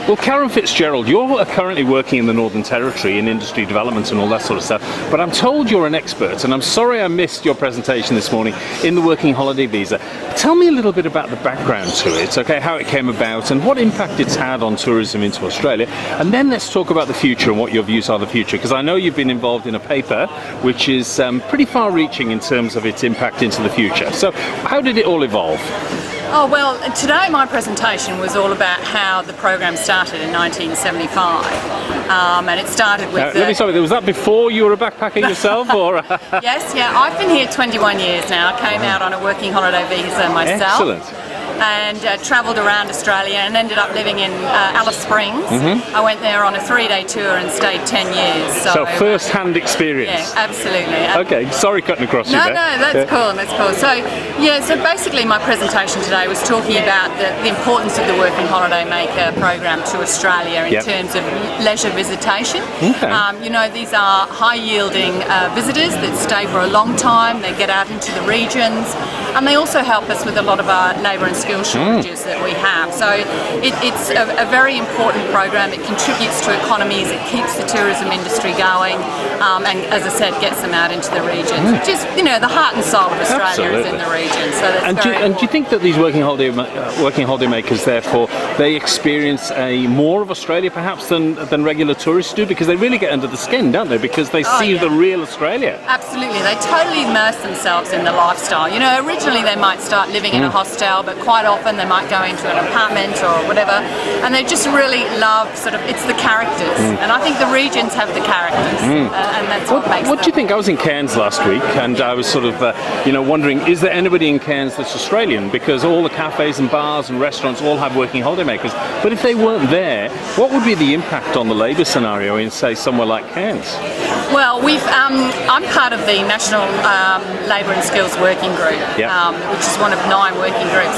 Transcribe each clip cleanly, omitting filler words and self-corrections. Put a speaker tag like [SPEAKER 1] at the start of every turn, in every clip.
[SPEAKER 1] Well, Karen Fitzgerald, you're currently working in the Northern Territory in industry development and all that sort of stuff, but I'm told you're an expert, and I'm sorry I missed your presentation this morning, in the working holiday visa. Tell me a little bit about the background to it, okay, how it came about and what impact it's had on tourism into Australia, and then let's talk about the future and what your views are of the future, because I know you've been involved in a paper which is pretty far-reaching in terms of its impact into the future. So how did it all evolve?
[SPEAKER 2] Oh, well, today my presentation was all about how the program started in 1975, and it started with...
[SPEAKER 1] Let me stop you. Was that before you were a backpacker yourself, or...?
[SPEAKER 2] Yes, yeah, I've been here 21 years now. I came out on a working holiday visa myself.
[SPEAKER 1] Excellent.
[SPEAKER 2] And travelled around Australia and ended up living in Alice Springs. I went there on a 3-day tour and stayed 10 years.
[SPEAKER 1] So first-hand experience.
[SPEAKER 2] Yeah, absolutely.
[SPEAKER 1] Okay, sorry cutting across you there.
[SPEAKER 2] No, that's cool, that's cool. So, yeah, so basically my presentation today was talking about the importance of the Working Holiday Maker program to Australia in terms of leisure visitation.
[SPEAKER 1] Okay.
[SPEAKER 2] You know, these are high-yielding visitors that stay for a long time, they get out into the regions, and they also help us with a lot of our labour and skill shortages that we have. So it's a very important program. It contributes to economies, it keeps the tourism industry going, and as I said, gets them out into the regions, which is, you know, the heart and soul of Australia is in the region. So that's
[SPEAKER 1] do you think that these working holiday makers, therefore, they experience more of Australia perhaps than regular tourists do, because they really get under the skin, don't they? Because they see the real Australia.
[SPEAKER 2] Absolutely, they totally immerse themselves in the lifestyle. You know, originally they might start living in a hostel, but quite often they might go into an apartment or whatever, and they just really love it's the characters, and I think the regions have the characters, and that's what makes
[SPEAKER 1] What do you think? I was in Cairns last week, and I was wondering, is there anybody in Cairns that's Australian? Because all the cafes and bars and restaurants all have working holiday makers, but if they weren't there, what would be the impact on the labour scenario in, say, somewhere like Cairns?
[SPEAKER 2] Well, I'm part of the National Labour and Skills Working Group, which is one of 9 working groups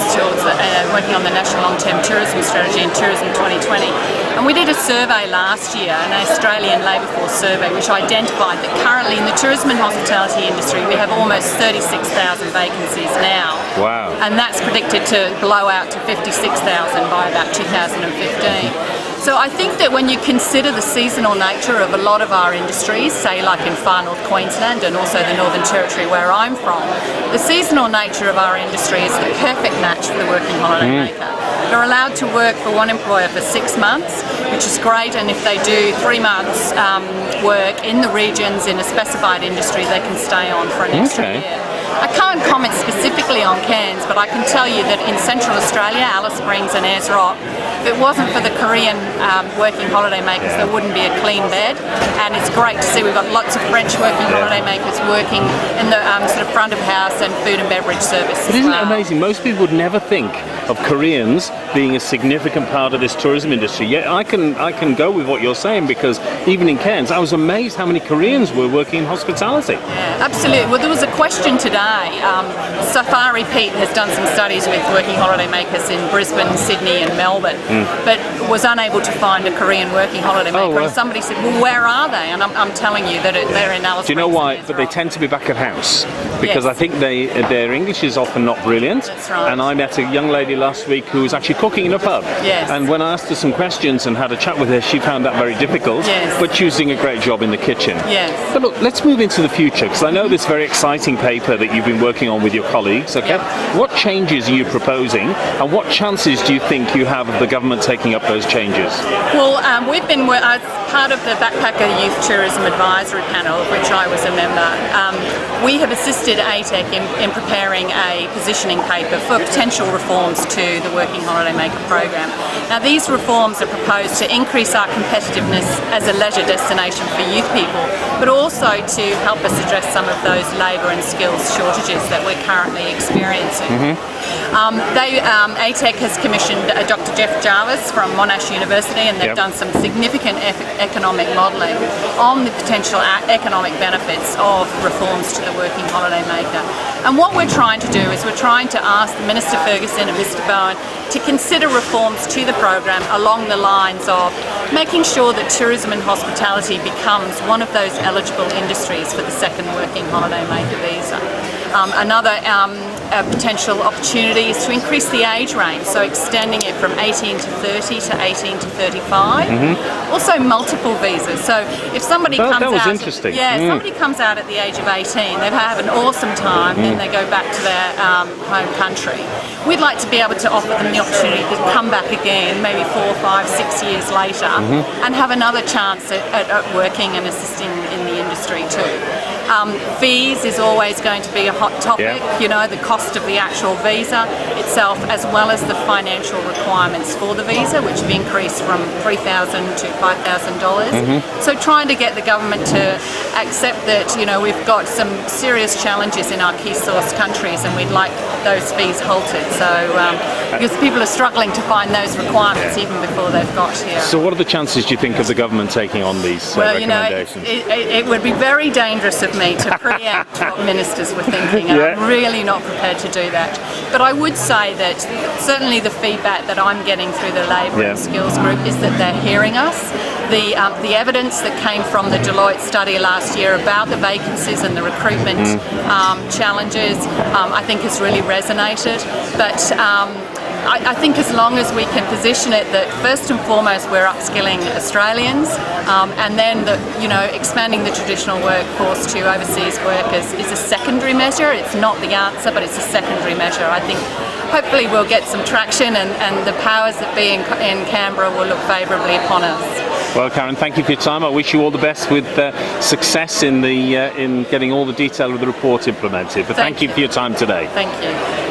[SPEAKER 2] working on the National Long-Term Tourism Strategy and Tourism 2020. And we did a survey last year, an Australian labour force survey, which identified that currently in the tourism and hospitality industry we have almost 36,000 vacancies now.
[SPEAKER 1] Wow.
[SPEAKER 2] And that's predicted to blow out to 56,000 by about 2015. So I think that when you consider the seasonal nature of a lot of our industries, say like in far north Queensland and also the Northern Territory where I'm from, the seasonal nature of our industry is the perfect match for the working holiday maker. They're allowed to work for one employer for 6 months, which is great, and if they do 3 months work in the regions in a specified industry, they can stay on for an extra year. I can't comment specifically on Cairns, but I can tell you that in Central Australia, Alice Springs and Ayers Rock, if it wasn't for the Korean working holiday makers, there wouldn't be a clean bed. And it's great to see we've got lots of French working holiday makers working in the front of house and food and beverage services.
[SPEAKER 1] But isn't it amazing? Most people would never think of Koreans being a significant part of this tourism industry. Yet I can go with what you're saying, because even in Cairns, I was amazed how many Koreans were working in hospitality.
[SPEAKER 2] Yeah, absolutely. Well, there was a question today. Safari Pete has done some studies with working holiday makers in Brisbane, Sydney and Melbourne, but was unable to find a Korean working holiday maker. And somebody said, well, where are they? And I'm telling you that they're in Alice Springs.
[SPEAKER 1] Do you know why? But they tend to be back at house, because I think their English is often not brilliant.
[SPEAKER 2] That's right.
[SPEAKER 1] And I met a young lady last week who was actually cooking in a pub.
[SPEAKER 2] Yes.
[SPEAKER 1] And when I asked her some questions and had a chat with her, she found that very difficult, but she was doing a great job in the kitchen.
[SPEAKER 2] Yes.
[SPEAKER 1] But look, let's move into the future, because I know this very exciting paper that you've been working on with your colleagues, okay? What changes are you proposing, and what chances do you think you have of the government taking up those changes?
[SPEAKER 2] Well, we've been, as part of the Backpacker Youth Tourism Advisory Panel, of which I was a member, we have assisted ATEC in preparing a positioning paper for potential reforms to the Working Holiday Maker program. Now, these reforms are proposed to increase our competitiveness as a leisure destination for youth people, but also to help us address some of those labour and skills shortages that we're currently experiencing. ATEC has commissioned Dr. Jeff Jarvis from Monash University, and they've done some significant economic modelling on the potential economic benefits of reforms to the working holiday maker. And what we're trying to do is we're trying to ask Minister Ferguson and Mr. Bowen to consider reforms to the program along the lines of making sure that tourism and hospitality becomes one of those eligible industries for the second working holiday maker visa. Another potential opportunities to increase the age range, so extending it from 18 to 30 to 18 to 35. Also multiple visas. So if somebody comes
[SPEAKER 1] that was
[SPEAKER 2] out,
[SPEAKER 1] interesting.
[SPEAKER 2] if somebody comes out at the age of 18, they have an awesome time, then they go back to their home country. We'd like to be able to offer them the opportunity to come back again, maybe 4, 5, 6 years later, and have another chance at working and assisting in the industry too. Fees is always going to be a hot topic, you know, the cost of the actual visa itself, as well as the financial requirements for the visa, which have increased from $3,000 to $5,000. So trying to get the government to accept that, you know, we've got some serious challenges in our key source countries and we'd like those fees halted. So because people are struggling to find those requirements even before they've got here.
[SPEAKER 1] So what are the chances, do you think, of the government taking on these recommendations?
[SPEAKER 2] You know, it would be very dangerous of me to preempt what ministers were thinking, and I'm really not prepared to do that. But I would say that certainly the feedback that I'm getting through the Labour and Skills Group is that they're hearing us. The evidence that came from the Deloitte study last year about the vacancies and the recruitment challenges, I think has really resonated. But I think as long as we can position it that first and foremost we're upskilling Australians, and then expanding the traditional workforce to overseas workers is a secondary measure. It's not the answer, but it's a secondary measure. I think hopefully we'll get some traction, and the powers that be in Canberra will look favourably upon us.
[SPEAKER 1] Well, Karen, thank you for your time. I wish you all the best with success in getting all the detail of the report implemented. But thank you for your time today.
[SPEAKER 2] Thank you.